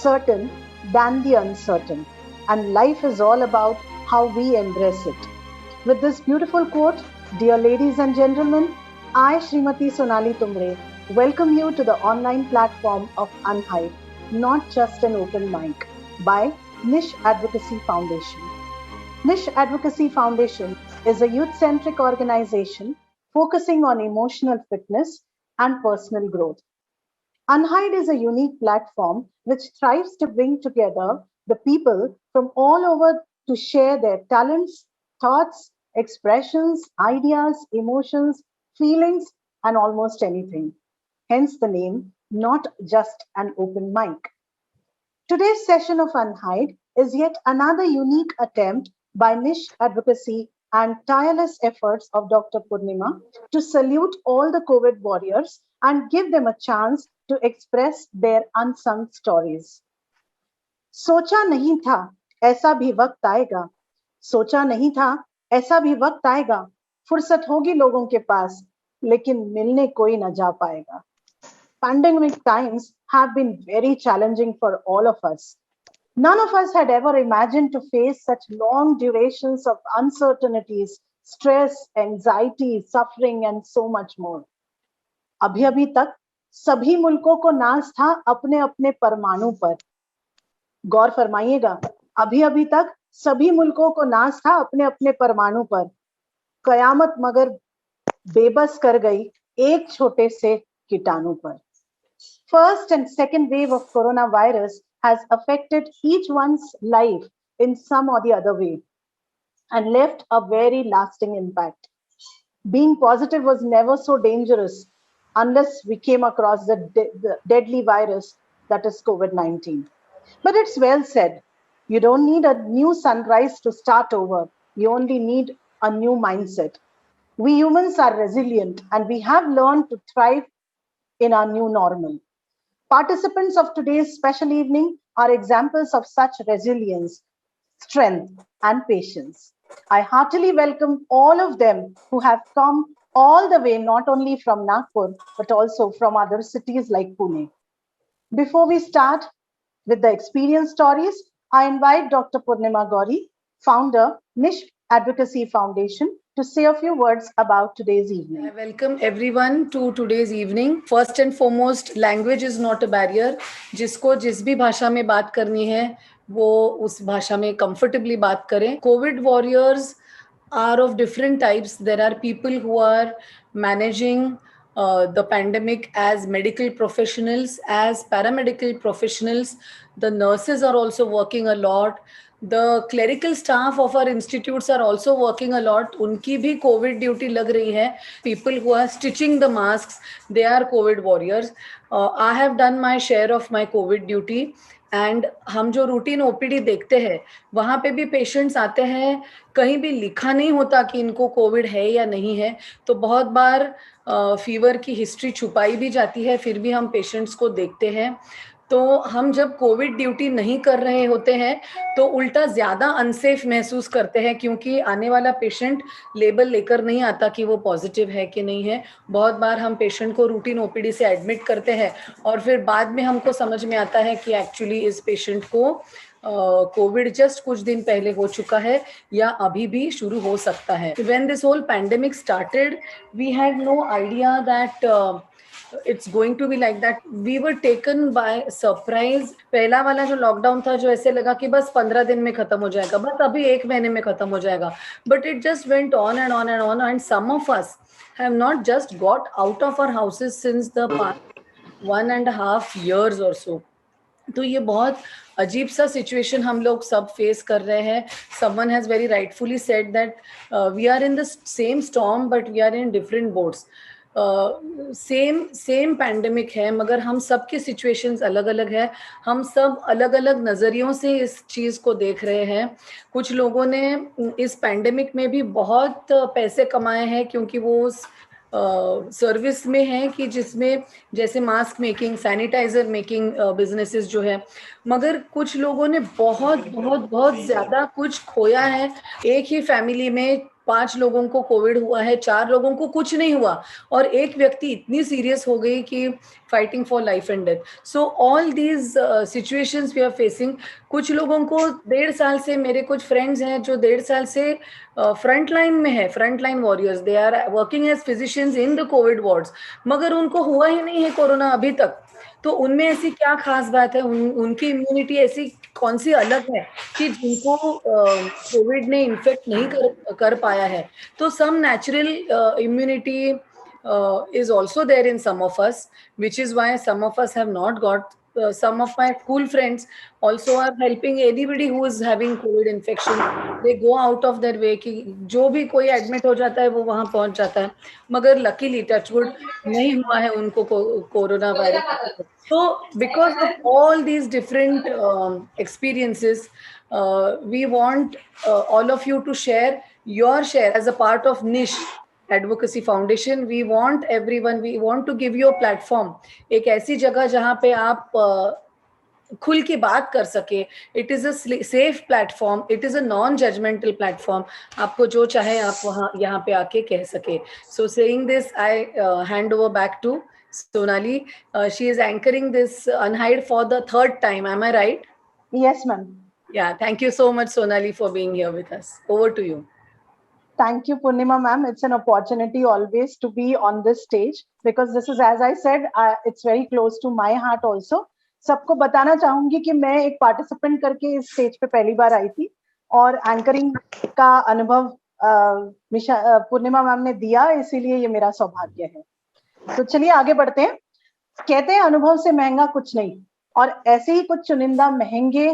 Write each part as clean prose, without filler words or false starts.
certain than the uncertain. And life is all about how we embrace it. With this beautiful quote, dear ladies and gentlemen, I, Srimati Sonali Tumre, welcome you to the online platform of Unhide, not just an open mic, by Niche Advocacy Foundation. Niche Advocacy Foundation is a youth centric organization focusing on emotional fitness and personal growth. Unhide is a unique platform which thrives to bring together the people from all over to share their talents, thoughts, expressions, ideas, emotions, feelings, and almost anything. Hence the name, not just an open mic. Today's session of Unhide is yet another unique attempt by Niche Advocacy and tireless efforts of Dr. Purnima to salute all the COVID warriors and give them a chance to express their unsung stories. सोचा नहीं था ऐसा भी वक्त आएगा सोचा नहीं था ऐसा भी वक्त आएगा फुर्सत होगी लोगों के पास लेकिन मिलने कोई न जा पाएगा Pandemic times have been very challenging for all of us. None of us had ever imagined to face such long durations of uncertainties, stress, anxiety, suffering, and so much more. अभी अभी तक सभी मुल्कों को नाज था अपने अपने परमाणु पर. गौर फरमाइएगा, अभी अभी तक सभी मुल्कों को नाज था अपने अपने परमाणु पर. कयामत मगर बेबस कर गई एक छोटे से कीटाणु पर. First and second wave of coronavirus has affected each one's life in some or the other way and left a very lasting impact. Being positive was never so dangerous unless we came across the deadly virus that is COVID-19. But it's well said, you don't need a new sunrise to start over. You only need a new mindset. We humans are resilient and we have learned to thrive in our new normal. Participants of today's special evening are examples of such resilience, strength, and patience. I heartily welcome all of them who have come all the way, not only from Nagpur, but also from other cities like Pune. Before we start with the experience stories, I invite Dr. Purnima Gauri, founder, Niche Advocacy Foundation, to say a few words about today's evening. I welcome everyone to today's evening. First and foremost, language is not a barrier. जिसको जिस भी भाषा में बात करनी है, वो उस भाषा में comfortably बात करें. COVID warriors are of different types. There are people who are managing the pandemic as medical professionals, as paramedical professionals. The nurses are also working a lot. The clerical staff of our institutes are also working a lot. उनकी भी COVID duty लग रही है. People who are stitching the masks, they are COVID warriors. I have done my share of my COVID duty. And हम जो routine OPD देखते हैं वहाँ पे भी पेशेंट्स आते हैं, कहीं भी लिखा नहीं होता कि इनको कोविड है या नहीं है. तो बहुत बार फीवर की हिस्ट्री छुपाई भी जाती है, फिर भी हम पेशेंट्स को देखते हैं. तो हम जब कोविड ड्यूटी नहीं कर रहे होते हैं तो उल्टा ज़्यादा अनसेफ महसूस करते हैं, क्योंकि आने वाला पेशेंट लेबल लेकर नहीं आता कि वो पॉजिटिव है कि नहीं है. बहुत बार हम पेशेंट को रूटीन ओपीडी से एडमिट करते हैं और फिर बाद में हमको समझ में आता है कि एक्चुअली इस पेशेंट को कोविड जस्ट कुछ दिन पहले हो चुका है या अभी भी शुरू हो सकता है. When this whole pandemic started, we had no idea that it's going to be like that. We were taken by surprise. पहला वाला जो लॉकडाउन था, जो ऐसे लगा कि बस 15 दिन में खत्म हो जाएगा, बस अभी 1 महीने में खत्म हो जाएगा. But it just went on and on and on, and some of us have not just got out of our houses since the past 1.5 years or so. तो ये बहुत अजीब सा सिचुएशन हम लोग सब फेस कर रहे हैं. Someone has very rightfully said that we are in the same storm but we are in different boats. Same pandemic है, मगर हम सब की सिचुएशंस अलग अलग है. हम सब अलग अलग नज़रियों से इस चीज़ को देख रहे हैं. कुछ लोगों ने इस पैंडेमिक में भी बहुत पैसे कमाए हैं, क्योंकि वो उस सर्विस में है कि जिसमें जैसे mask making, sanitiser making businesses जो है. मगर कुछ लोगों ने बहुत बहुत बहुत ज़्यादा कुछ खोया है. एक ही फैमिली में 5 लोगों को कोविड हुआ है, 4 लोगों को कुछ नहीं हुआ और एक व्यक्ति इतनी सीरियस हो गई कि fighting for life and death. So all these situations we are facing. कुछ लोगों को 1.5 साल से, मेरे कुछ फ्रेंड्स हैं जो 1.5 साल से फ्रंट लाइन में है, front line warriors, they are working as physicians in the COVID wards, मगर उनको हुआ ही नहीं है कोरोना अभी तक. तो उनमें ऐसी क्या खास बात है, उनकी इम्यूनिटी ऐसी कौन सी अलग है कि जिनको कोविड ने इन्फेक्ट नहीं कर पाया है. तो some natural immunity is also there in some of us, which is why some of us have not got. Some of my school friends also are helping anybody who is having COVID infection. They go out of their way कि जो भी कोई admit हो जाता है वो वहां पहुंच जाता है, मगर लकीली टचवुड नहीं हुआ है उनको corona virus. So because of all these different experiences, we want all of you to share your share as a part of Niche Advocacy Foundation. We want everyone, we want to give you a platform, एक ऐसी जगह जहां पे आप खुल के बात कर सके. It is a safe platform, it is a non judgemental platform. आपको जो चाहे आप वहाँ यहाँ पे आके कह सके. So saying this, I hand over back to Sonali. She is anchoring this Unhide for the 3rd time. Am I right? Yes, ma'am. Yeah. Thank you so much, Sonali, for being here with us. Over to you. Thank you, Purnima ma'am. It's an opportunity always to be on this stage because this is, as I said, it's very close to my heart also. सबको बताना चाहूंगी कि मैं एक participant करके इस stage पे पहली बार आई थी और एंकरिंग का अनुभव पूर्णिमा मैम ने दिया, इसीलिए ये मेरा सौभाग्य है. तो चलिए आगे बढ़ते हैं. कहते हैं अनुभव से महंगा कुछ नहीं, और ऐसे ही कुछ चुनिंदा महंगे,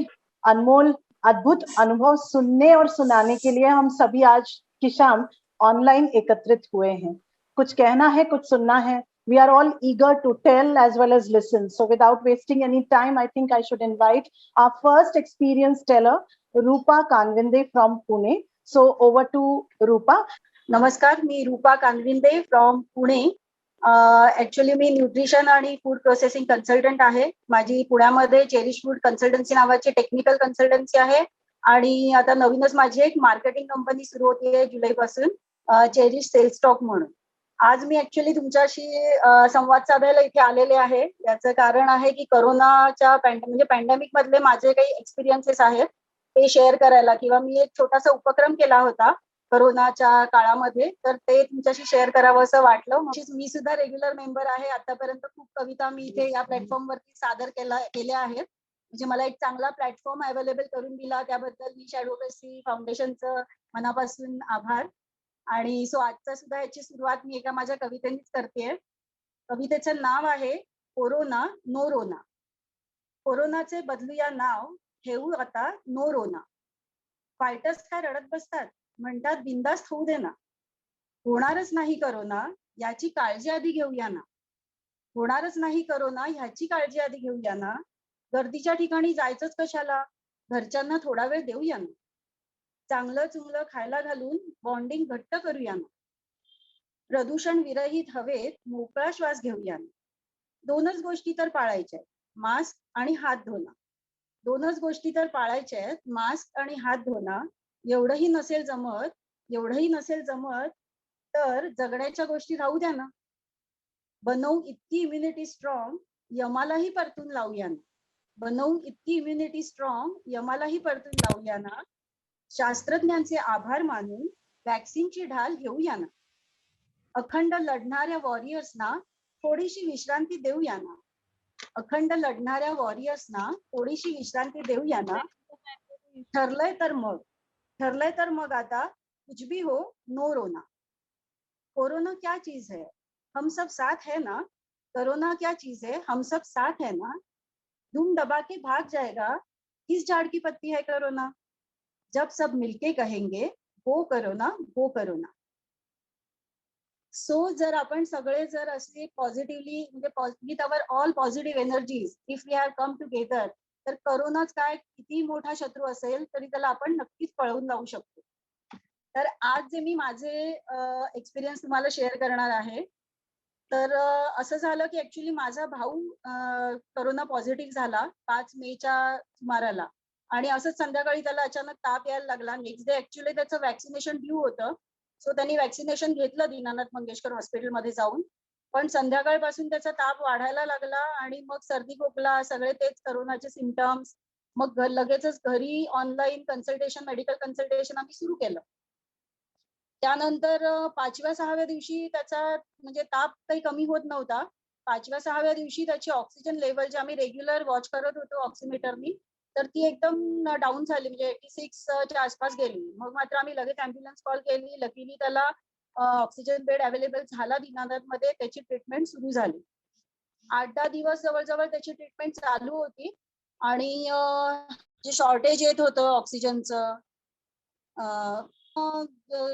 अनमोल, अद्भुत अनुभव सुनने और सुनाने के लिए हम सभी आज की शाम ऑनलाइन एकत्रित हुए हैं. कुछ कहना है, कुछ सुनना है. We are all eager to tell as well as listen. So without wasting any time, I think I should invite our first experience teller, Rupa Kanvinde from Pune. So over to Rupa. नमस्कार, मी Rupa Kanvinde from Pune. Actually मी nutrition आणि food processing consultant आहे. माझी पुण्यामध्ये Cherish food consultancy नावाची technical consultancy आहे आणि आता नवीनच माझी एक मार्केटिंग कंपनी सुरू होती आहे जुलैपासून, चेरिश सेल्स स्टॉक म्हणून. आज मी ऍक्च्युली तुमच्याशी संवाद साधायला इथे आलेले आहे. याचं कारण आहे की कोरोनाच्या म्हणजे पॅन्डेमिक मधले माझे काही एक्सपिरियन्सेस आहेत ते शेअर करायला, किंवा मी एक छोटासा उपक्रम केला होता कोरोनाच्या काळामध्ये, तर ते तुमच्याशी शेअर करावं असं वाटलं. मी सुद्धा रेग्युलर मेंबर आहे. आतापर्यंत खूप कविता मी इथे या प्लॅटफॉर्मवरती सादर केल्या आहेत. म्हणजे मला एक चांगला प्लॅटफॉर्म अवेलेबल करून दिला, त्याबद्दल निश ऍडव्होकेसी फाउंडेशनचं मनापासून आभार. आणि सो आजचा सुद्धा याची सुरुवात मी एका माझ्या कवितेनेच करतेय. कवितेचं नाव आहे कोरोना नो रोना. कोरोनाचे बदलूया नाव, ठेवू आता नो रोना. फायटर्स काय रडत बसतात, म्हणतात बिंदास्त होऊ दे ना. होणारच नाही करोना, याची काळजी आधी घेऊया ना. होणारच नाही करोना, ह्याची काळजी आधी घेऊया ना. गर्दीच्या ठिकाणी जायचंच कशाला, घरच्यांना थोडा वेळ देऊया ना. चांगलं चुंगलं खायला घालून बॉन्डिंग घट्ट करूया ना. प्रदूषण विरहित हवेत मोकळा श्वास घेऊया ना. दोनच गोष्टी तर पाळायच्या आहेत, मास्क आणि हात धुणं. दोनच गोष्टी तर पाळायच्या आहेत, मास्क आणि हात धुणं. एवढंही नसेल जमत तर जगण्याच्या गोष्टी राहू द्या ना. बनवू इतकी इम्युनिटी स्ट्रॉंग, यमालाही परतून लावूया ना. बनवू इतकी इम्युनिटी स्ट्रॉंग, यमालाही परतून लावूया ना. शास्त्रज्ञांचे आभार मानून वॅक्सिनची ढाल घेऊया ना. अखंड लढणाऱ्या वॉरियर्सना थोडीशी विश्रांती देऊया ना. अखंड लढणाऱ्या वॉरियर्सना थोडीशी विश्रांती देऊया ना. ठरलंय तर मग आता कुछ भी हो नो रोना. कोरोना क्या चीज है, हम सब साथ है ना. कोरोना क्या चीज है, हम सब साथ है ना. धूम दबा के भाग जाएगा, किस झाड़ की पत्ती है कोरोना. जब सब मिलके कहेंगे हो करोना, हो करोना. सो जर आपण सगळे जर असे पॉझिटिव्हली, म्हणजे with our all positive energies, if we have come together, तर करोनाच काय किती मोठा शत्रू असेल तरी त्याला आपण नक्कीच पळवून लावू शकतो. तर आज जे मी माझे एक्सपिरियन्स तुम्हाला शेअर करणार आहे, तर असं झालं की ऍक्च्युली माझा भाऊ कोरोना पॉझिटिव्ह झाला 5 मेच्या सुमाराला, आणि असंच संध्याकाळी त्याला अचानक ताप यायला लागला. नेक्स्ट डे ऍक्च्युली त्याचं वॅक्सिनेशन ड्यू होतं, सो त्यांनी वॅक्सिनेशन घेतलं दीनानाथ मंगेशकर हॉस्पिटलमध्ये जाऊन. पण संध्याकाळपासून त्याचा ताप वाढायला लागला आणि मग सर्दी खोकला सगळे तेच करोनाचे सिम्पटम्स. मग लगेचच घरी ऑनलाईन कन्सल्टेशन, मेडिकल कन्सल्टेशन आम्ही सुरू केलं. त्यानंतर 5व्या-6व्या दिवशी त्याचा म्हणजे ताप काही कमी होत नव्हता. 5व्या-6व्या दिवशी त्याची ऑक्सिजन लेवल जे आम्ही रेग्युलर वॉच करत होतो ऑक्सिमीटरनी, तर ती एकदम डाऊन झाली, म्हणजे 86 च्या आसपास गेली. मग मात्र आम्ही लगेच अँब्युलन्स कॉल केली. लकीली त्याला ऑक्सिजन बेड अवेलेबल झाला दीनानाथमध्ये. त्याची ट्रीटमेंट सुरू झाली. 8-10 दिवस जवळजवळ त्याची ट्रीटमेंट चालू होती. आणि जे शॉर्टेज येत होतं ऑक्सिजनचं,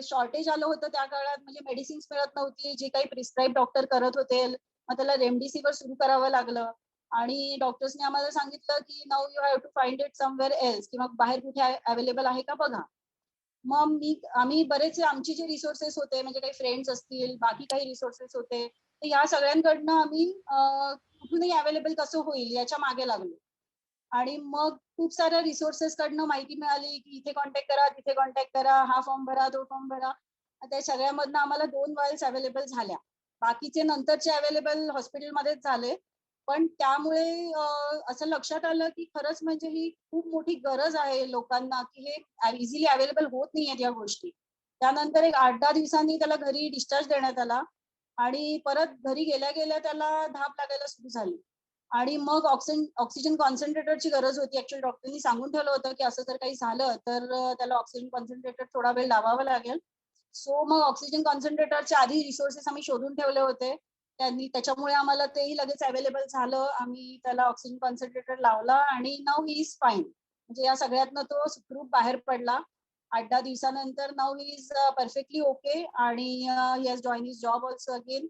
शॉर्टेज आलं होतं त्या काळात, म्हणजे मेडिसिन्स मिळत नव्हती. जे काही प्रिस्क्राईब डॉक्टर करत होते, मग त्याला रेमडेसिवीर सुरू करावं लागलं. आणि डॉक्टर्सने आम्हाला सांगितलं की now you have to find it somewhere else, किंवा बाहेर कुठे अवेलेबल आहे का बघा. मग आम्ही बरेचसे आमचे जे रिसोर्सेस होते, म्हणजे काही फ्रेंड्स असतील, बाकी काही रिसोर्सेस होते, तर या सगळ्यांकडनं आम्ही कुठूनही अवेलेबल कसं होईल याच्या मागे लागलो. आणि मग खूप साऱ्या रिसोर्सेस कडनं माहिती मिळाली की इथे कॉन्टॅक्ट करा, तिथे कॉन्टॅक्ट करा, हा फॉर्म भरा, तो फॉर्म भरा. त्या सगळ्यामधनं आम्हाला 2 वायल्स अवेलेबल झाल्या. बाकीचे नंतरचे अवेलेबल हॉस्पिटलमध्येच झाले. पण त्यामुळे असं लक्षात आलं की खरंच म्हणजे ही खूप मोठी गरज आहे लोकांना, की हे इझिली अवेलेबल होत नाहीयेत या गोष्टी. त्यानंतर एक 8-10 दिवसांनी त्याला घरी डिस्चार्ज देण्यात आला. आणि परत घरी गेल्या गेल्या त्याला धाप लागायला सुरू झाली. आणि मग ऑक्सिजन कॉन्सन्ट्रेटरची गरज होती. ऍक्च्युअली डॉक्टरनी सांगून ठेवलं होतं की असं जर काही झालं तर त्याला ऑक्सिजन कॉन्सन्ट्रेटर थोडा वेळ लावावा लागेल. सो मग ऑक्सिजन कॉन्सन्ट्रेटरचे आधी रिसोर्सेस आम्ही शोधून ठेवले होते. त्याच्यामुळे आम्हाला तेही लगेच अवेलेबल झालं. आम्ही त्याला ऑक्सिजन कॉन्सन्ट्रेटर लावला आणि नाऊ ही इज फाईन. म्हणजे या सगळ्यातनं तो सुखरूप बाहेर पडला. 8-10 दिवसानंतर now he is perfectly okay. आणि he has join his job also again.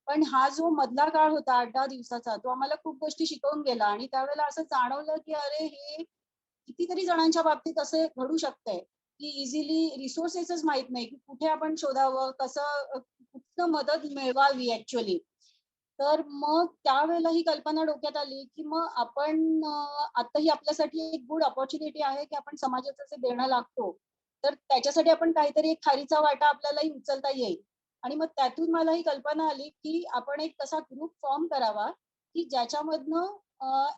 पण हा जो मधला काळ होता 8-10 दिवसाचा, तो आम्हाला खूप गोष्टी शिकवून गेला. आणि त्यावेळेला असं जाणवलं की अरे हे कितीतरी जणांच्या बाबतीत असं घडू शकतंय की इझिली रिसोर्सेसच माहित नाही की कुठे आपण शोधावं, कसं कुठनं मदत मिळवावी ऍक्च्युअली. तर मग त्यावेळेला ही कल्पना डोक्यात आली की मग आपण आता ही आपल्यासाठी एक गुड ऑपॉर्च्युनिटी आहे की आपण समाजाचं जे देणं लागतो, तर त्याच्यासाठी आपण काहीतरी एक खारीचा वाटा आपल्यालाही उचलता येईल. आणि मग त्यातून मला ही कल्पना आली की आपण एक तसा ग्रुप फॉर्म करावा की ज्याच्यामधनं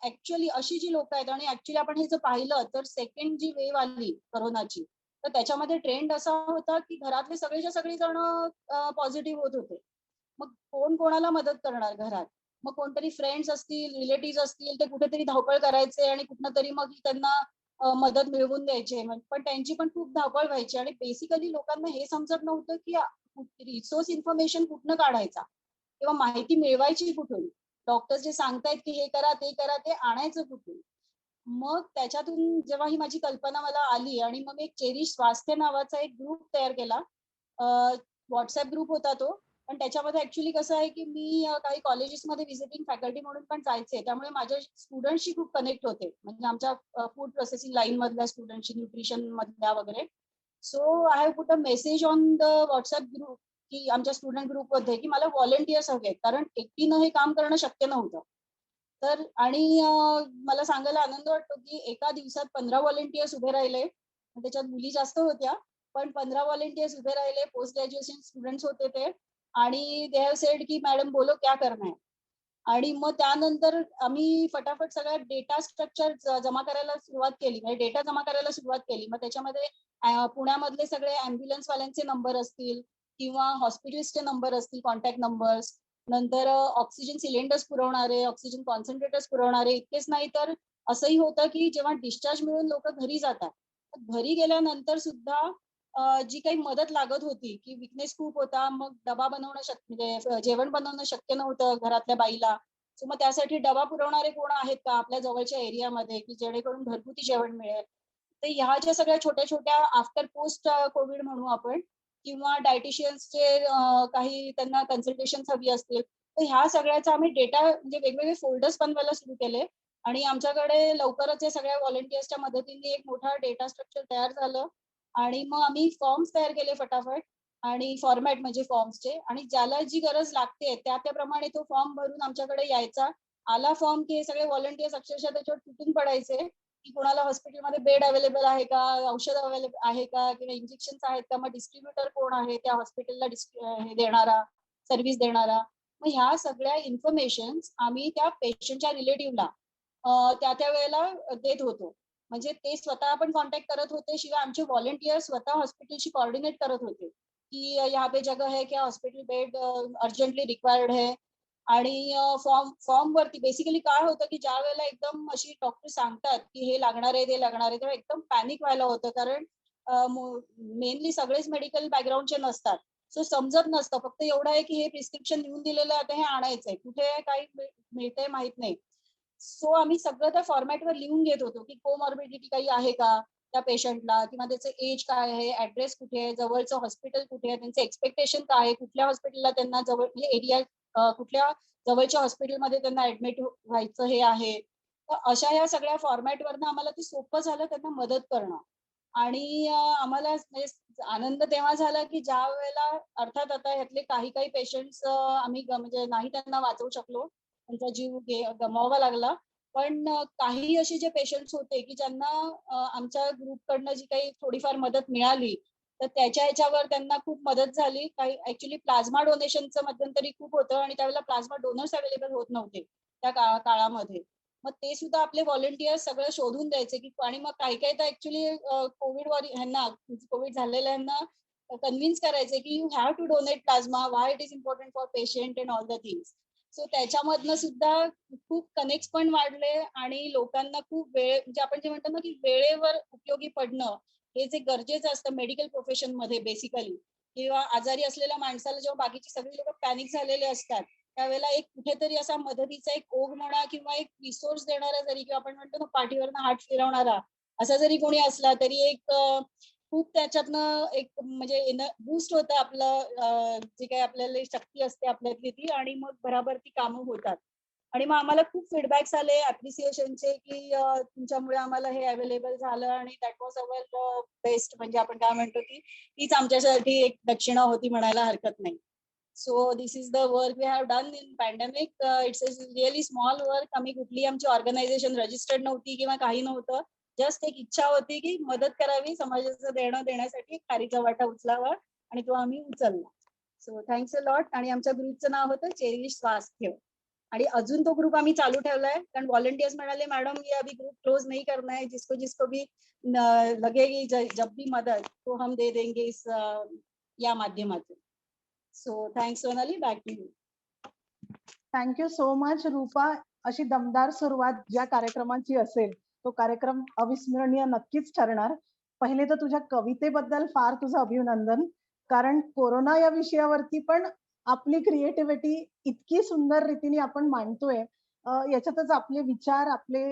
ऍक्च्युअली अशी जी लोक आहेत, आणि ऍक्च्युअली आपण हे जर पाहिलं तर सेकंड जी वेव्ह आली कोरोनाची, तर त्याच्यामध्ये ट्रेंड असा होता की घरातले सगळेच्या सगळे जण पॉझिटिव्ह होत होते. मग कोण कोणाला मदत करणार घरात? मग कोणतरी फ्रेंड्स असतील, रिलेटिव्ह असतील, ते कुठेतरी धावपळ करायचे आणि कुठनं तरी मग त्यांना मदत मिळवून द्यायचे. पण त्यांची पण खूप धावपळ व्हायची. आणि बेसिकली लोकांना हे समजत नव्हतं की रिसोर्स इन्फॉर्मेशन कुठनं काढायचा किंवा माहिती मिळवायची कुठून. डॉक्टर जे सांगतायत की हे करा, ते आणायचं कुठून. मग त्याच्यातून जेव्हा ही माझी कल्पना मला आली आणि मग एक चेरिश स्वास्थ्य नावाचा एक ग्रुप तयार केला. व्हॉट्सअप ग्रुप होता तो. पण त्याच्यामध्ये ऍक्च्युअली कसं आहे की मी काही कॉलेजेसमध्ये व्हिजिटिंग फॅकल्टी म्हणून पण जायचे, त्यामुळे माझ्या स्टुडंटशी खूप कनेक्ट होते, म्हणजे आमच्या फूड प्रोसेसिंग लाईन मधल्या स्टुडंटशी, न्यूट्रिशन मधल्या वगैरे. So I have put a message on the WhatsApp group की आमच्या स्टुडंट ग्रुपमध्ये की मला व्हॉलंटियर्स हवे आहेत, कारण एकटीनं हे काम करणं शक्य नव्हतं. तर आणि मला सांगायला आनंद वाटतो की एका दिवसात 15 व्हॉलंटियर्स उभे राहिले. त्याच्यात मुली जास्त होत्या, पण 15 व्हॉलंटियर्स उभे राहिले. पोस्ट ग्रॅज्युएशन स्टुडंट्स होते ते. आणि दे हॅव सेड की मॅडम बोलो क्या करना है. आणि मग त्यानंतर आम्ही फटाफट सगळ्या डेटा स्ट्रक्चर जमा करायला सुरुवात केली, म्हणजे डेटा जमा करायला सुरुवात केली. मग त्याच्यामध्ये पुण्यामधले सगळे अँब्युलन्स वाल्यांचे नंबर असतील किंवा हॉस्पिटल्सचे नंबर असतील, कॉन्टॅक्ट नंबर्स, नंतर ऑक्सिजन सिलेंडर्स पुरवणारे, ऑक्सिजन कॉन्सन्ट्रेटर्स पुरवणारे. इतकेच नाही तर असंही होतं की जेव्हा डिस्चार्ज मिळून लोक घरी जातात, घरी गेल्यानंतर सुद्धा जी काही मदत लागत होती की विकनेस खूप होता, मग डबा बनवणं म्हणजे जेवण बनवणं शक्य नव्हतं घरातल्या बाईला. सो मग त्यासाठी डबा पुरवणारे कोण आहेत का आपल्या जवळच्या एरियामध्ये की जेणेकरून घरगुती जेवण मिळेल. तर ह्या ज्या सगळ्या छोट्या छोट्या आफ्टर पोस्ट कोविड म्हणू आपण, किंवा डायटिशियन्सचे काही त्यांना कन्सल्टेशन हवी असतील, तर ह्या सगळ्याचा आम्ही डेटा म्हणजे वेगवेगळे फोल्डर्स बनवायला सुरू केले. आणि आमच्याकडे लवकरच या सगळ्या व्हॉलंटियर्सच्या मदतीने एक मोठा डेटा स्ट्रक्चर तयार झालं. आणि मग आम्ही फॉर्म्स तयार केले फटाफट, आणि फॉर्मॅट म्हणजे फॉर्म्सचे, आणि ज्याला जी गरज लागते त्याप्रमाणे तो फॉर्म भरून आमच्याकडे यायचा. आला फॉर्म की हे सगळे व्हॉलंटियर्स अक्षरशः त्याच्यावर तुटून पडायचे की कोणाला हॉस्पिटलमध्ये बेड अवेलेबल आहे का, औषध अवेलेबल आहे का, किंवा इंजेक्शन आहेत का, मग डिस्ट्रीब्युटर कोण आहे त्या हॉस्पिटलला हे देणारा, सर्व्हिस देणारा. मग ह्या सगळ्या इन्फॉर्मेशन आम्ही त्या पेशंटच्या रिलेटिव्हला त्या वेळेला देत होतो. म्हणजे ते स्वतः पण कॉन्टॅक्ट करत होते, शिवाय आमचे व्हॉलेंटियर स्वतः हॉस्पिटलशी कोऑर्डिनेट करत होते की यहाँ पे जगह है क्या, हॉस्पिटल बेड अर्जंटली रिक्वायर्ड है. आणि फॉर्म वरती बेसिकली काय होतं की ज्या वेळेला एकदम अशी डॉक्टर सांगतात की हे लागणार आहे ते लागणार आहे, तेव्हा एकदम पॅनिक व्हायला होतं. कारण मेनली सगळेच मेडिकल बॅकग्राऊंडचे नसतात, सो समजत नसतं. फक्त एवढं आहे की हे प्रिस्क्रिप्शन लिहून दिलेलं आहे, हे आणायचंय, कुठे काही मिळतंय माहित नाही. सो आम्ही सगळं त्या फॉर्मॅटवर लिहून घेत होतो की कोमॉर्बिडिटी काही आहे का त्या पेशंटला, किंवा त्याचं एज काय आहे, ऍड्रेस कुठे आहे, जवळचं हॉस्पिटल कुठे आहे, त्यांचं एक्सपेक्टेशन काय आहे, कुठल्या हॉस्पिटलला त्यांना जवळ म्हणजे एरिया कुठल्या जवळच्या हॉस्पिटलमध्ये त्यांना ऍडमिट व्हायचं हे आहे. तर अशा ह्या सगळ्या फॉर्मॅटवरनं आम्हाला ते सोपं झालं त्यांना मदत करणं. आणि आम्हाला आनंद तेव्हा झाला की ज्या वेळेला अर्थात आता यातले काही काही पेशंट्स आम्ही म्हणजे नाही त्यांना वाचवू शकलो, त्यांचा जीव गमावावा लागला. पण काही असे जे पेशंट्स होते की ज्यांना आमच्या ग्रुपकडनं जी काही थोडीफार मदत मिळाली, तर त्याच्या ह्याच्यावर त्यांना खूप मदत झाली. काही ऍक्च्युली प्लाझ्मा डोनेशनचं मध्यंतरी खूप होतं आणि त्यावेळेला प्लाझ्मा डोनर्स अवेलेबल होत नव्हते त्या काळामध्ये. मग ते सुद्धा आपले व्हॉलेंटियर्स सगळं शोधून द्यायचे की, आणि मग काही काही तर ऍक्च्युली कोविड झालेल्या ह्यांना कन्व्हिन्स करायचे की you have to donate plasma, why it is important for patient and all the things. So त्याच्यामधनं सुद्धा खूप कनेक्ट पण वाढले आणि लोकांना खूप वेळ म्हणजे आपण जे म्हणतो ना की वेळेवर उपयोगी पडणं हे जे गरजेचं असतं मेडिकल प्रोफेशन मध्ये बेसिकली, किंवा आजारी असलेल्या माणसाला जेव्हा बाकीची सगळी लोक पॅनिक झालेले असतात त्यावेळेला एक कुठेतरी असा मदतीचा एक ओघ म्हणा किंवा एक रिसोर्स देणारा जरी, किंवा आपण म्हणतो ना पाठीवरनं हात फिरवणारा असा जरी कोणी असला तरी एक खूप त्याच्यातनं एक म्हणजे बूस्ट होतं आपलं जे काही आपल्याला शक्ती असते आपल्यातली ती, आणि मग बराबर ती कामं होतात. आणि मग आम्हाला खूप फीडबॅक्स आले अप्रिसिएशनचे की तुमच्यामुळे आम्हाला हे अवेलेबल झालं आणि दॅट वॉज अवर बेस्ट, म्हणजे आपण काय म्हणतो की तीच आमच्यासाठी एक दक्षिणा होती म्हणायला हरकत नाही. So this is the work we have done in pandemic. It's a really small work. आम्ही कुठली आमची ऑर्गनायझेशन रजिस्टर्ड नव्हती किंवा काही नव्हतं, जस्ट एक इच्छा होती की मदत करावी, समाजाचं देणं देण्यासाठी खारीचा वाटा उचलावा, आणि तो आम्ही उचलला. So thanks a lot. आणि आमच्या ग्रुपचं नाव होतं चेरिश स्वास्थ्य, आणि अजून तो ग्रुप आम्ही चालू ठेवलाय कारण व्हॉलंटियर्स म्हणाले मॅडम ये अभी ग्रुप क्लोज नहीं करना है, जिसको जिसको भी लगेगी जब भी मदद तो हम दे देंगे इस या माध्यमातून. So thanks Sonali, back to you. Thank you so much Rupa. अशी दमदार सुरुवात ज्या कार्यक्रमाची असेल तो कार्यक्रम अविस्मरणीय नक्कीच ठरणार. पहिले तर तुझ्या कवितेबद्दल फार तुझं अभिनंदन, कारण कोरोना या विषयावरती पण आपली क्रिएटिव्हिटी इतकी सुंदर रीतीने आपण मांडतोय, याच्यातच आपले विचार, आपले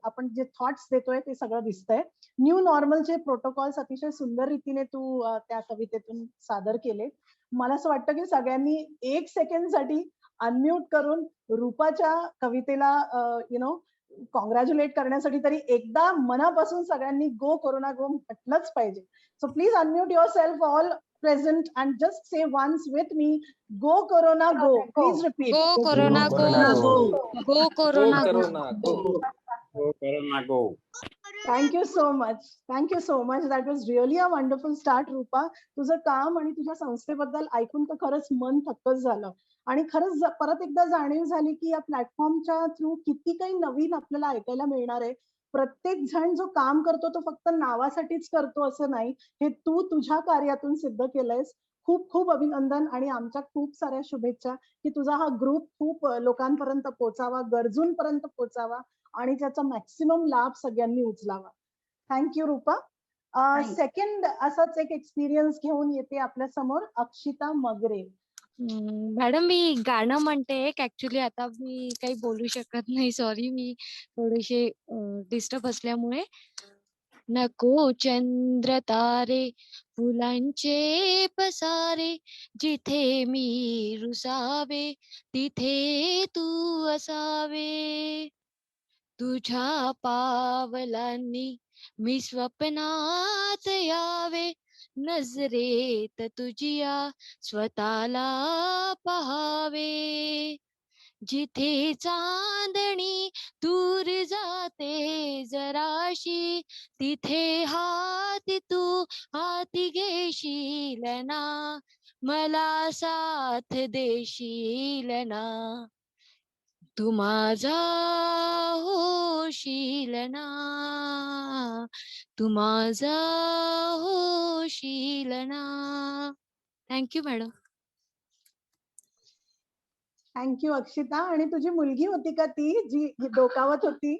आपण जे थॉट्स देतोय ते सगळं दिसतंय. न्यू नॉर्मलचे प्रोटोकॉल्स अतिशय सुंदर रीतीने तू त्या कवितेतून सादर केले. मला असं वाटतं की सगळ्यांनी 1 सेकंडसाठी अनम्यूट करून रूपाच्या कवितेला कॉंग्रॅच्युलेट करण्यासाठी तरी एकदा मनापासून सगळ्यांनी गो कोरोना गो म्हटलंच पाहिजे. So please unmute yourself all present and just say once with me, go corona go. Please repeat. Go corona go, go corona go. Go. Thank you so much. Thank you so much. That was really a wonderful start Rupa. तुझं काम आणि तुझ्या संस्थेबद्दल ऐकून तर खरंच मन थक्कच झालं, आणि खरंच परत एकदा जाणीव झाली की या प्लॅटफॉर्मच्या थ्रू किती काही नवीन आपल्याला ऐकायला मिळणार आहे. प्रत्येक जण जो काम करतो तो फक्त नावासाठीच करतो असं नाही, हे तू तुझ्या कार्यातून सिद्ध केलंयस. खूप खूप अभिनंदन आणि आमच्या खूप साऱ्या शुभेच्छा की तुझा हा ग्रुप खूप लोकांपर्यंत पोहोचावा, गरजूंपर्यंत पोहोचावा आणि त्याचा मॅक्सिमम लाभ सगळ्यांनी उचलावा. थँक्यू रूपा. सेकंड असाच एक एक्सपिरियन्स घेऊन येते आपल्या समोर अक्षिता मगरे. मॅडम मी गाणं म्हणते एक, ऍक्च्युली आता मी काही बोलू शकत नाही, सॉरी, मी थोडेसे डिस्टर्ब असल्यामुळे. नको चंद्र तारे फुलांचे पसारे, जिथे मी रुसावे तिथे तू असावे. तुझ्या पावलांनी मी स्वप्नात यावे, नजरेत तुझिया स्वतःला पहावे. जिथे चांदणी दूर जाते जराशी, तिथे तू हाती घेशील ना, मला साथ देशील ना, तू माझा होशील ना, तू माझा होशील ना. Thank you madam. थँक्यू अक्षिता. आणि तुझी मुलगी होती का ती जी डोकावत होती?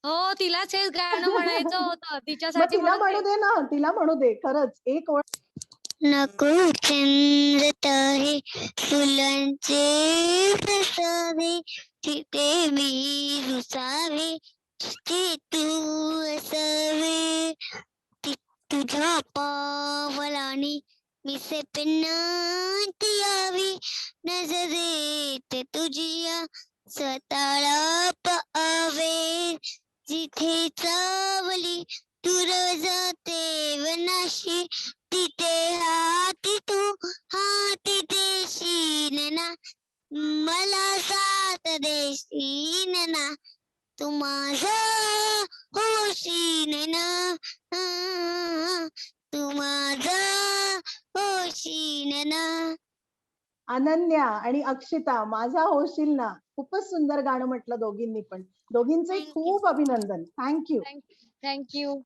हो, तिलाच हे गाणं म्हणायचं होतं मग तिच्यासाठी तिला म्हणून म्हणू दे ना, तिला म्हणू दे. खरंच एक ओळ. नको चंद्र तारे फुलांचे फसावे, तिथे मी रुसावे, तिथे तू असावे, तुझ्या पावलाने मी से पिन्नात यावी, नजरेत तुझिया स्वतःला पाहावे, जिथे चावली दूर जाते वनाशी, तिथे तू हाती देशील ना, मला साथ देशील ना, तू माझा होशील ना, तू माझा होशील ना. अनन्या आणि अक्षिता, माझा होशील ना. खूपच सुंदर गाणं म्हटलं दोघींनी पण. दोघींचे Thank you. खूप अभिनंदन. थँक्यू. थँक्यू.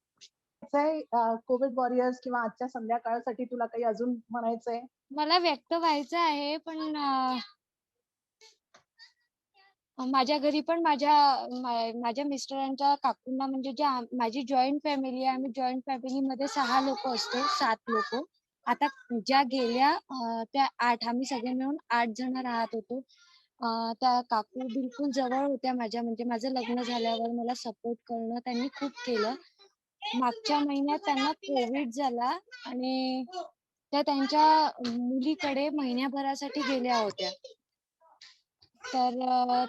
कोविड वॉरियर्स किंवा आजच्या संध्याकाळसाठी तुला काही अजून म्हणायचंय? मला व्यक्त व्हायचं आहे, पण माझ्या घरी पण माझ्या मिस्टरांच्या काकूंना, म्हणजे माझी जॉईंट फॅमिली आहे, आम्ही जॉईंट फॅमिलीमध्ये 6 लोक असतो, 7 लोक. आता ज्या गेल्या त्या 8, आम्ही सगळे मिळून 8 जण राहत होतो. त्या काकू बिलकुल जवळ होत्या माझ्या, म्हणजे माझं लग्न झाल्यावर मला सपोर्ट करणं त्यांनी खूप केलं. मागच्या महिन्यात त्यांना कोविड झाला आणि त्या त्यांच्या मुलीकडे महिन्याभरासाठी गेल्या होत्या. तर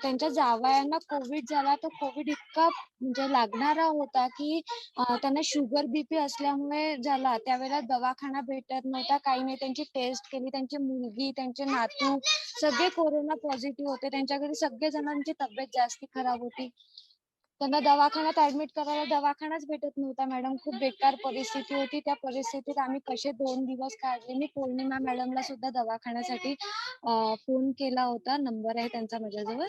त्यांच्या जावयांना कोविड झाला. तो कोविड इतका म्हणजे लागणारा होता की त्यांना शुगर बीपी असल्यामुळे झाला. त्यावेळेला दवाखाना भेटत नव्हता, काही नाही. त्यांची टेस्ट केली, त्यांची मुलगी, त्यांचे नातू सगळे कोरोना पॉझिटिव्ह होते. त्यांच्या घरी सगळे जणांची तब्येत जास्ती खराब होती. त्यांना दवाखान्यात ऍडमिट करायला दवाखानाच भेटत नव्हता मॅडम. खूप बेकार परिस्थिती होती. त्या परिस्थितीत आम्ही कसे 2 दिवस काढले. मी पौर्णिमा मॅडमला सुद्धा दवाखान्यासाठी फोन केला होता, नंबर आहे त्यांचा माझ्याजवळ.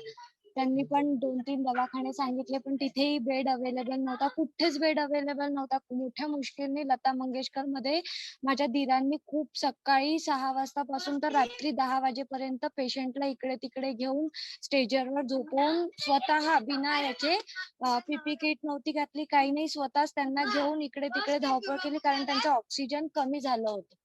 त्यांनी पण 2-3 दवाखाने सांगितले, पण तिथेही बेड अवेलेबल नव्हता, कुठेच बेड अवेलेबल नव्हता. मोठ्या मुश्किलने लता मंगेशकर मध्ये माझ्या दिरांनी खूप सकाळी 6 वाजतापासून तर रात्री 10 वाजेपर्यंत पेशंटला इकडे तिकडे घेऊन स्टेजरवर झोपवून स्वतः बिना याचे पीपी किट नव्हती घातली, काही नाही, स्वतःच त्यांना घेऊन इकडे तिकडे धावपळ केली, कारण त्यांचं ऑक्सिजन कमी झालं होतं.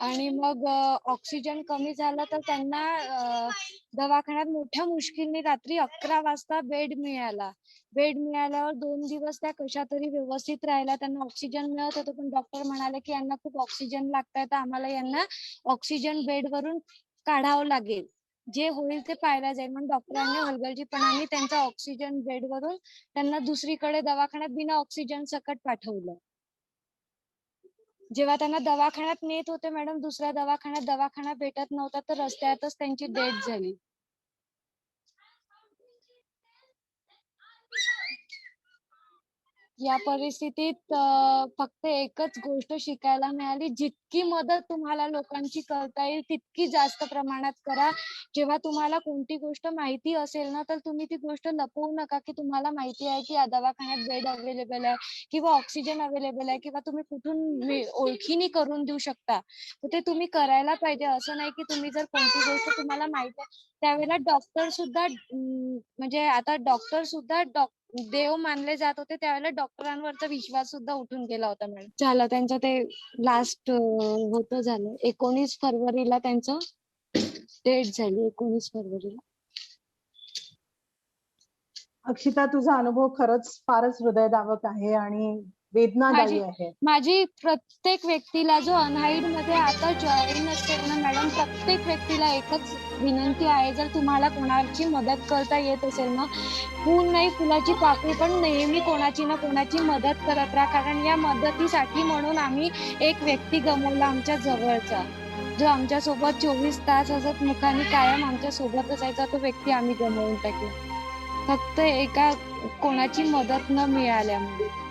आणि मग ऑक्सिजन कमी झालं तर त्यांना दवाखान्यात मोठ्या मुश्किलने रात्री 11 वाजता बेड मिळाला. बेड मिळाल्यावर 2 दिवस त्या कशा तरी व्यवस्थित राहिला. त्यांना ऑक्सिजन मिळत होतं, पण डॉक्टर म्हणाले की यांना खूप ऑक्सिजन लागतंय, तर आम्हाला यांना ऑक्सिजन बेडवरून काढावं लागेल. जे होईल ते पाहायला जाईल. म्हणून डॉक्टरांनी हलगर्जीपणाने त्यांचा ऑक्सिजन बेडवरून त्यांना दुसरीकडे दवाखान्यात बिना ऑक्सिजन सकट पाठवलं. जेव्हा त्यांना दवाखान्यात नेत होते मॅडम, दुसऱ्या दवाखाना भेटत नव्हता, तर रस्त्यातच त्यांची डेथ झाली. या परिस्थितीत फक्त एकच गोष्ट शिकायला मिळाली, जितकी मदत तुम्हाला लोकांची करता येईल तितकी जास्त प्रमाणात करा. जेव्हा तुम्हाला कोणती गोष्ट माहिती असेल ना, तर तुम्ही ती गोष्ट लपवू नका की तुम्हाला माहिती आहे की या दवाखान्यात बेड अवेलेबल आहे किंवा ऑक्सिजन अवेलेबल आहे किंवा तुम्ही कुठून ओळखीने करून देऊ शकता, तर ते तुम्ही करायला पाहिजे. असं नाही की तुम्ही जर कोणती गोष्ट तुम्हाला माहिती आहे, त्यावेळेला डॉक्टर सुद्धा म्हणजे आता डॉक्टर सुद्धा देव मानले जात होते, त्यावेळेला डॉक्टरांवरचा विश्वास सुद्धा उठून गेला होता मॅडम. झालं त्यांचं ते लास्ट होतं झालं 19 फरवरीला त्यांचं डेट झाली. 19 फरवरीला. अक्षिता, तुझा अनुभव खरंच फारच हृदयदावक आहे आणि वेदनादायी आहे. माझी प्रत्येक व्यक्तीला जो अनहाईड मध्ये आता जॉईन असेल ना मॅडम, प्रत्येक व्यक्तीला एकच विनंती आहे, जर तुम्हाला कोणाची मदत करता येत असेल ना, फुल नाही फुलाची पाकळी, पण नेहमी कोणाची ना कोणाची मदत करत राहा, कारण या मदतीसाठी म्हणून आम्ही एक व्यक्ती गमावला आमच्या जवळचा. जो आमच्या सोबत 24 तास असत मुखाने कायम आमच्या सोबत असायचा तो व्यक्ती आम्ही गमावून टाकला फक्त एका कोणाची मदत न मिळाल्यामुळे.